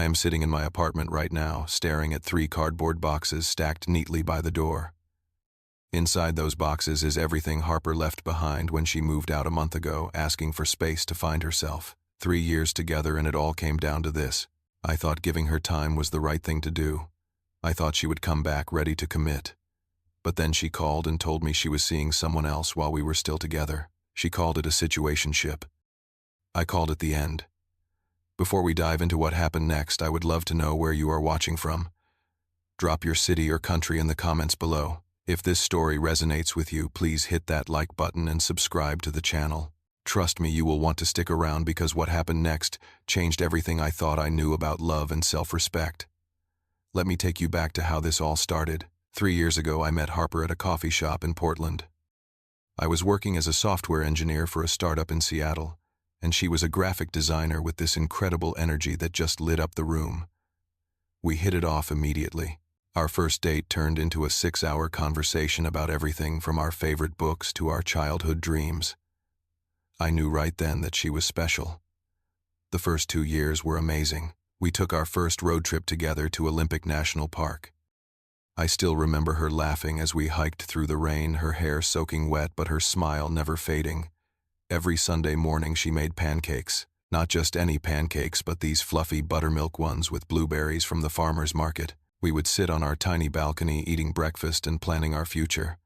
I am sitting in my apartment right now, staring at 3 cardboard boxes stacked neatly by the door. Inside those boxes is everything Harper left behind when she moved out a month ago, asking for space to find herself. 3 years together and it all came down to this. I thought giving her time was the right thing to do. I thought she would come back ready to commit. But then she called and told me she was seeing someone else while we were still together. She called it a situationship. I called it the end. Before we dive into what happened next, I would love to know where you are watching from. Drop your city or country in the comments below. If this story resonates with you, please hit that like button and subscribe to the channel. Trust me, you will want to stick around because what happened next changed everything I thought I knew about love and self-respect. Let me take you back to how this all started. 3 years ago, I met Harper at a coffee shop in Portland. I was working as a software engineer for a startup in Seattle, and she was a graphic designer with this incredible energy that just lit up the room. We hit it off immediately. Our first date turned into a 6-hour conversation about everything from our favorite books to our childhood dreams. I knew right then that she was special. The first 2 years were amazing. We took our first road trip together to Olympic National Park. I still remember her laughing as we hiked through the rain, her hair soaking wet but her smile never fading. Every Sunday morning she made pancakes. Not just any pancakes, but these fluffy buttermilk ones with blueberries from the farmer's market. We would sit on our tiny balcony eating breakfast and planning our future.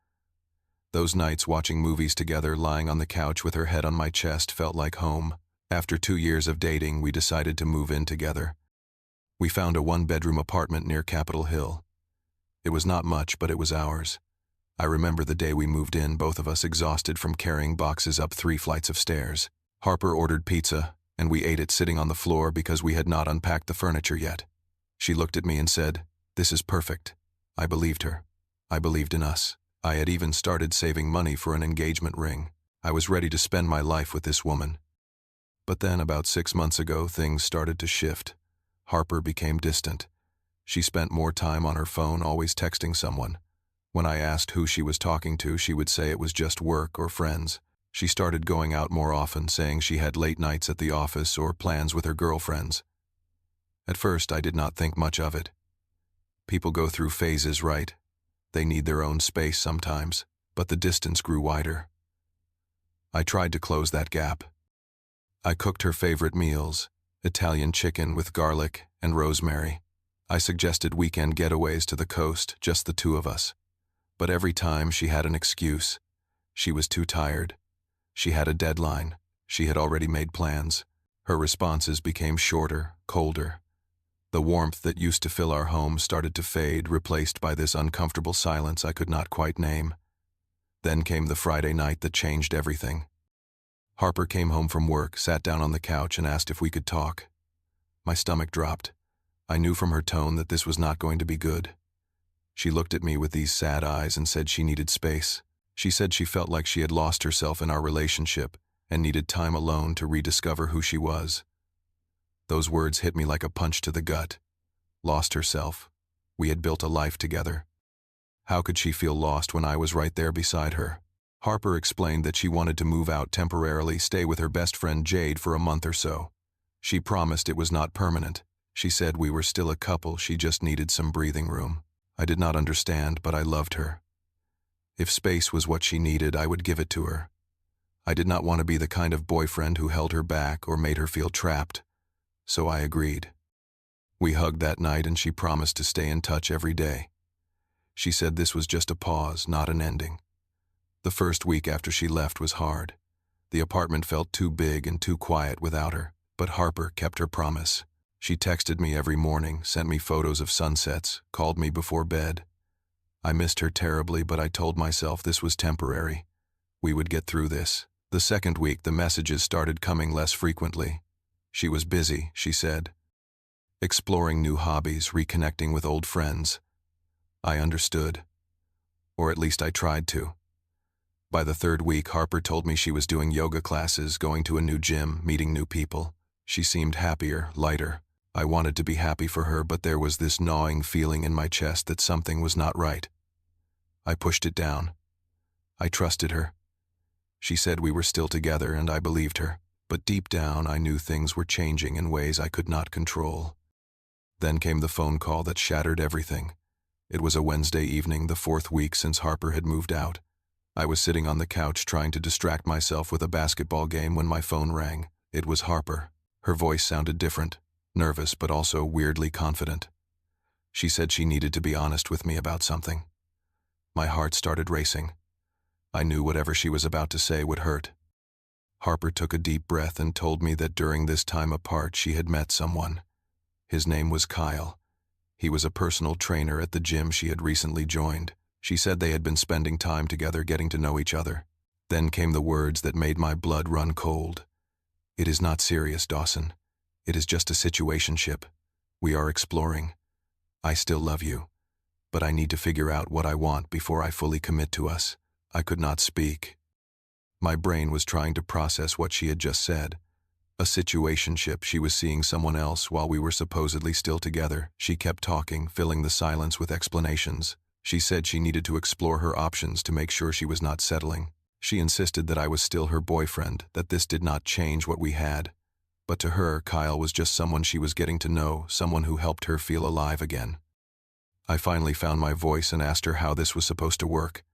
Those nights watching movies together, lying on the couch with her head on my chest, felt like home. After 2 years of dating, we decided to move in together. We found a 1-bedroom apartment near Capitol Hill. It was not much, but it was ours. I remember the day we moved in, both of us exhausted from carrying boxes up 3 flights of stairs. Harper ordered pizza, and we ate it sitting on the floor because we had not unpacked the furniture yet. She looked at me and said, "This is perfect." I believed her. I believed in us. I had even started saving money for an engagement ring. I was ready to spend my life with this woman. But then, about 6 months ago, things started to shift. Harper became distant. She spent more time on her phone, always texting someone. When I asked who she was talking to, she would say it was just work or friends. She started going out more often, saying she had late nights at the office or plans with her girlfriends. At first, I did not think much of it. People go through phases, right? They need their own space sometimes, but the distance grew wider. I tried to close that gap. I cooked her favorite meals, Italian chicken with garlic and rosemary. I suggested weekend getaways to the coast, just the 2 of us. But every time she had an excuse. She was too tired. She had a deadline. She had already made plans. Her responses became shorter, colder. The warmth that used to fill our home started to fade, replaced by this uncomfortable silence I could not quite name. Then came the Friday night that changed everything. Harper came home from work, sat down on the couch, and asked if we could talk. My stomach dropped. I knew from her tone that this was not going to be good. She looked at me with these sad eyes and said she needed space. She said she felt like she had lost herself in our relationship and needed time alone to rediscover who she was. Those words hit me like a punch to the gut. Lost herself. We had built a life together. How could she feel lost when I was right there beside her? Harper explained that she wanted to move out temporarily, stay with her best friend Jade for a month or so. She promised it was not permanent. She said we were still a couple, she just needed some breathing room. I did not understand, but I loved her. If space was what she needed, I would give it to her. I did not want to be the kind of boyfriend who held her back or made her feel trapped. So I agreed. We hugged that night and she promised to stay in touch every day. She said this was just a pause, not an ending. The first week after she left was hard. The apartment felt too big and too quiet without her, but Harper kept her promise. She texted me every morning, sent me photos of sunsets, called me before bed. I missed her terribly, but I told myself this was temporary. We would get through this. The second week, the messages started coming less frequently. She was busy, she said. Exploring new hobbies, reconnecting with old friends. I understood. Or at least I tried to. By the third week, Harper told me she was doing yoga classes, going to a new gym, meeting new people. She seemed happier, lighter. I wanted to be happy for her, but there was this gnawing feeling in my chest that something was not right. I pushed it down. I trusted her. She said we were still together, and I believed her. But deep down, I knew things were changing in ways I could not control. Then came the phone call that shattered everything. It was a Wednesday evening, the 4th week since Harper had moved out. I was sitting on the couch trying to distract myself with a basketball game when my phone rang. It was Harper. Her voice sounded different, nervous but also weirdly confident. She said she needed to be honest with me about something. My heart started racing. I knew whatever she was about to say would hurt. Harper took a deep breath and told me that during this time apart she had met someone. His name was Kyle. He was a personal trainer at the gym she had recently joined. She said they had been spending time together getting to know each other. Then came the words that made my blood run cold. "It is not serious, Dawson. It is just a situationship. We are exploring. I still love you, but I need to figure out what I want before I fully commit to us." I could not speak. My brain was trying to process what she had just said. A situationship. She was seeing someone else while we were supposedly still together. She kept talking, filling the silence with explanations. She said she needed to explore her options to make sure she was not settling. She insisted that I was still her boyfriend, that this did not change what we had. But to her, Kyle was just someone she was getting to know, someone who helped her feel alive again. I finally found my voice and asked her how this was supposed to work.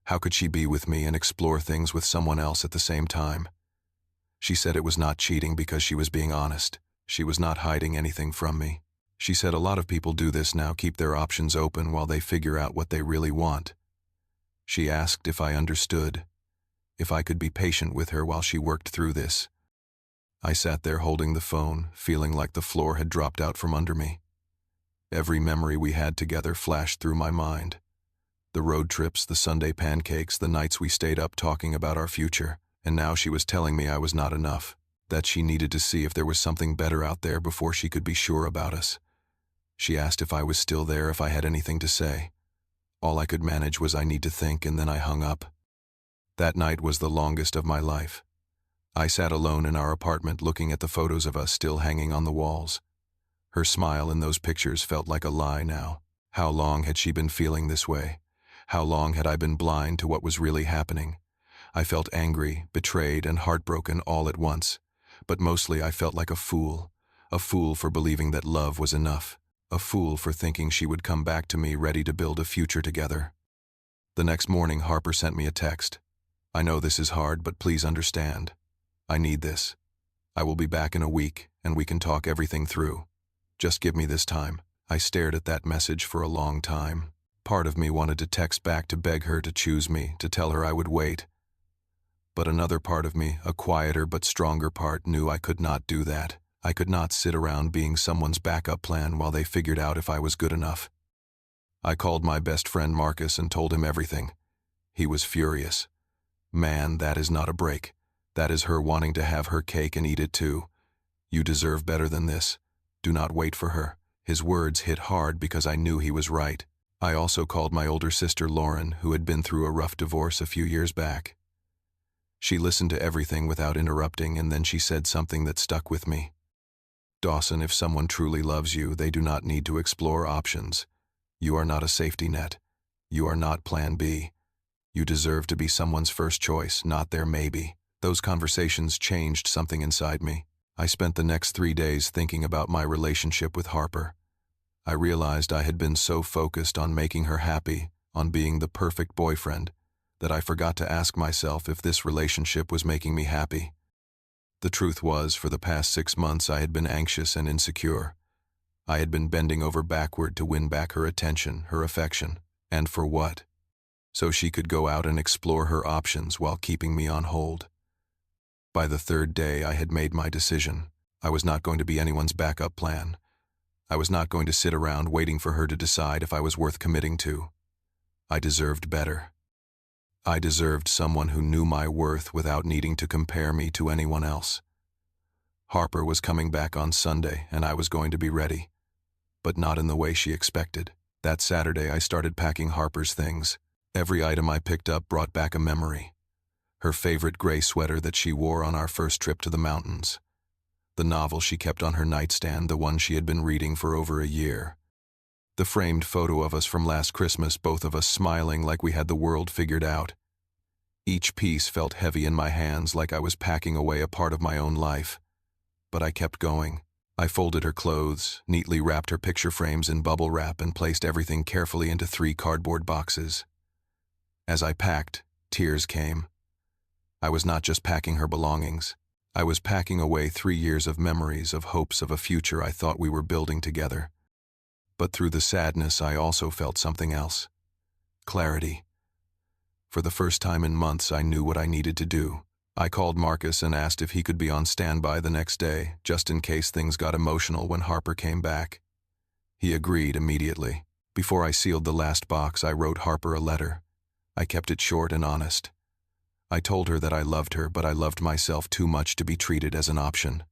How could she be with me and explore things with someone else at the same time? She said it was not cheating because she was being honest. She was not hiding anything from me. She said a lot of people do this now, keep their options open while they figure out what they really want. She asked if I understood, if I could be patient with her while she worked through this. I sat there holding the phone, feeling like the floor had dropped out from under me. Every memory we had together flashed through my mind. The road trips, the Sunday pancakes, the nights we stayed up talking about our future. And now she was telling me I was not enough, that she needed to see if there was something better out there before she could be sure about us. She asked if I was still there, if I had anything to say. All I could manage was I need to think, and then I hung up. That night was the longest of my life. I sat alone in our apartment looking at the photos of us still hanging on the walls. Her smile in those pictures felt like a lie now. How long had she been feeling this way? How long had I been blind to what was really happening? I felt angry, betrayed, and heartbroken all at once. But mostly I felt like a fool for believing that love was enough, a fool for thinking she would come back to me ready to build a future together. The next morning, Harper sent me a text. "I know this is hard, but please understand. I need this. I will be back in a week, and we can talk everything through. Just give me this time." I stared at that message for a long time. Part of me wanted to text back to beg her to choose me, to tell her I would wait. But another part of me, a quieter but stronger part, knew I could not do that. I could not sit around being someone's backup plan while they figured out if I was good enough. I called my best friend Marcus and told him everything. He was furious. "Man, that is not a break. That is her wanting to have her cake and eat it too. You deserve better than this. Do not wait for her." His words hit hard because I knew he was right. I also called my older sister Lauren, who had been through a rough divorce a few years back. She listened to everything without interrupting, and then she said something that stuck with me. "Dawson, if someone truly loves you, they do not need to explore options. You are not a safety net. You are not plan B. You deserve to be someone's first choice, not their maybe." Those conversations changed something inside me. I spent the next 3 days thinking about my relationship with Harper. I realized I had been so focused on making her happy, on being the perfect boyfriend, that I forgot to ask myself if this relationship was making me happy. The truth was, for the past 6 months I had been anxious and insecure. I had been bending over backward to win back her attention, her affection. And for what? So she could go out and explore her options while keeping me on hold. By the 3rd day, I had made my decision. I was not going to be anyone's backup plan. I was not going to sit around waiting for her to decide if I was worth committing to. I deserved better. I deserved someone who knew my worth without needing to compare me to anyone else. Harper was coming back on Sunday, and I was going to be ready. But not in the way she expected. That Saturday, I started packing Harper's things. Every item I picked up brought back a memory. Her favorite gray sweater that she wore on our first trip to the mountains. The novel she kept on her nightstand, the one she had been reading for over a year. The framed photo of us from last Christmas, both of us smiling like we had the world figured out. Each piece felt heavy in my hands, like I was packing away a part of my own life. But I kept going. I folded her clothes, neatly wrapped her picture frames in bubble wrap, and placed everything carefully into 3 cardboard boxes. As I packed, tears came. I was not just packing her belongings. I was packing away 3 years of memories, of hopes of a future I thought we were building together. But through the sadness, I also felt something else. Clarity. For the first time in months, I knew what I needed to do. I called Marcus and asked if he could be on standby the next day, just in case things got emotional when Harper came back. He agreed immediately. Before I sealed the last box, I wrote Harper a letter. I kept it short and honest. I told her that I loved her, but I loved myself too much to be treated as an option.